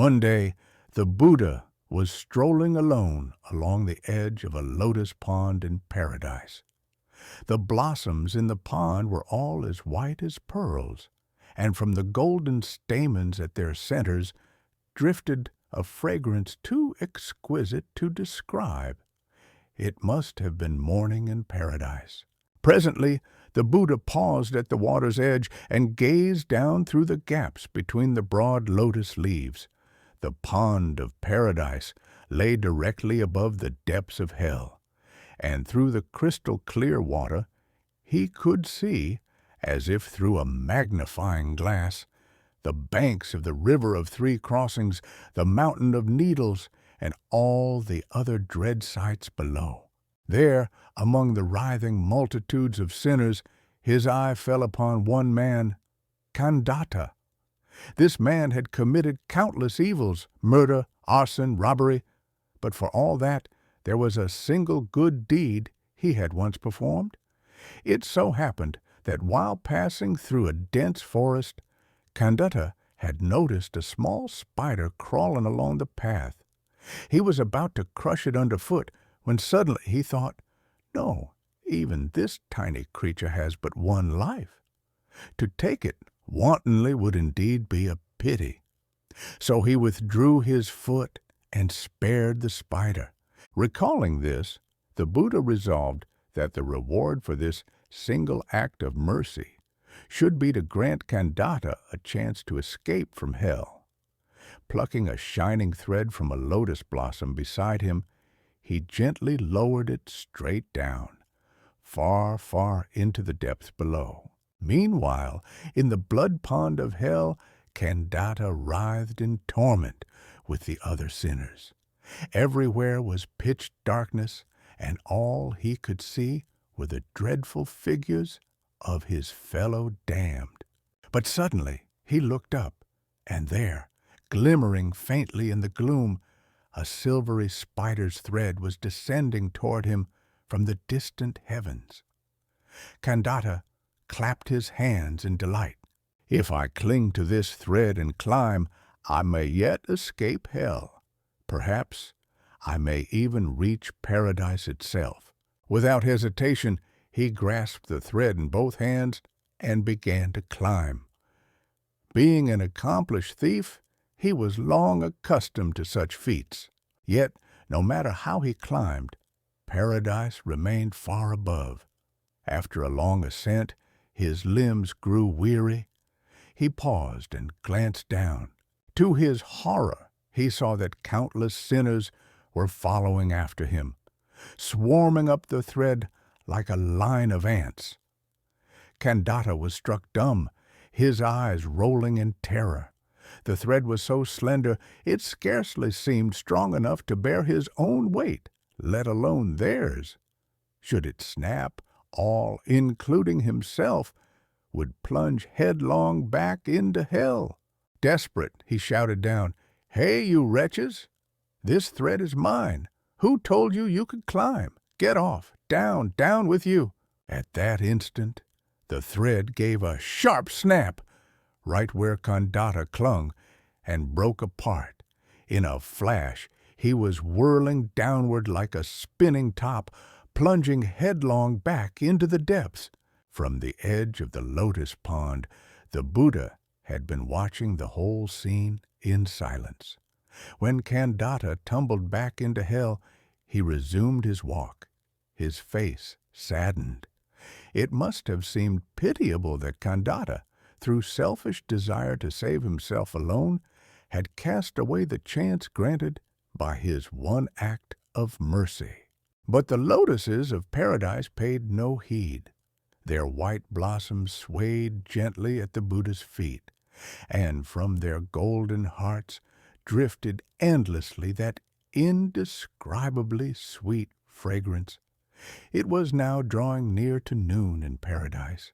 One day, the Buddha was strolling alone along the edge of a lotus pond in paradise. The blossoms in the pond were all as white as pearls, and from the golden stamens at their centers drifted a fragrance too exquisite to describe. It must have been morning in paradise. Presently, the Buddha paused at the water's edge and gazed down through the gaps between the broad lotus leaves. The pond of paradise lay directly above the depths of hell, and through the crystal clear water he could see, as if through a magnifying glass, the banks of the river of three crossings, the mountain of needles, and all the other dread sights below. There, among the writhing multitudes of sinners, his eye fell upon one man, Khandata. This man had committed countless evils, murder, arson, robbery, but for all that, there was a single good deed he had once performed. It so happened that while passing through a dense forest, Khandata had noticed a small spider crawling along the path. He was about to crush it underfoot when suddenly he thought, "No, even this tiny creature has but one life. To take it wantonly would indeed be a pity." So he withdrew his foot and spared the spider. Recalling this, the Buddha resolved that the reward for this single act of mercy should be to grant Khandata a chance to escape from hell. Plucking a shining thread from a lotus blossom beside him, he gently lowered it straight down, far, far into the depths below. Meanwhile, in the blood pond of hell, Khandata writhed in torment with the other sinners. Everywhere was pitch darkness, and all he could see were the dreadful figures of his fellow damned. But suddenly he looked up, and there, glimmering faintly in the gloom, a silvery spider's thread was descending toward him from the distant heavens. Khandata clapped his hands in delight. "If I cling to this thread and climb, I may yet escape hell. Perhaps I may even reach paradise itself." Without hesitation, he grasped the thread in both hands and began to climb. Being an accomplished thief, he was long accustomed to such feats. Yet, no matter how he climbed, paradise remained far above. After a long ascent, his limbs grew weary. He paused and glanced down. To his horror, he saw that countless sinners were following after him, swarming up the thread like a line of ants. Khandata was struck dumb, his eyes rolling in terror. The thread was so slender it scarcely seemed strong enough to bear his own weight, let alone theirs. Should it snap, all, including himself, would plunge headlong back into hell. Desperate, he shouted down, "Hey, you wretches! This thread is mine. Who told you you could climb? Get off! Down, down with you!" At that instant, the thread gave a sharp snap right where Khandata clung and broke apart. In a flash, he was whirling downward like a spinning top, plunging headlong back into the depths. From the edge of the lotus pond, the Buddha had been watching the whole scene in silence. When Khandata tumbled back into hell, he resumed his walk, his face saddened. It must have seemed pitiable that Khandata, through selfish desire to save himself alone, had cast away the chance granted by his one act of mercy. But the lotuses of paradise paid no heed. Their white blossoms swayed gently at the Buddha's feet, and from their golden hearts drifted endlessly that indescribably sweet fragrance. It was now drawing near to noon in paradise.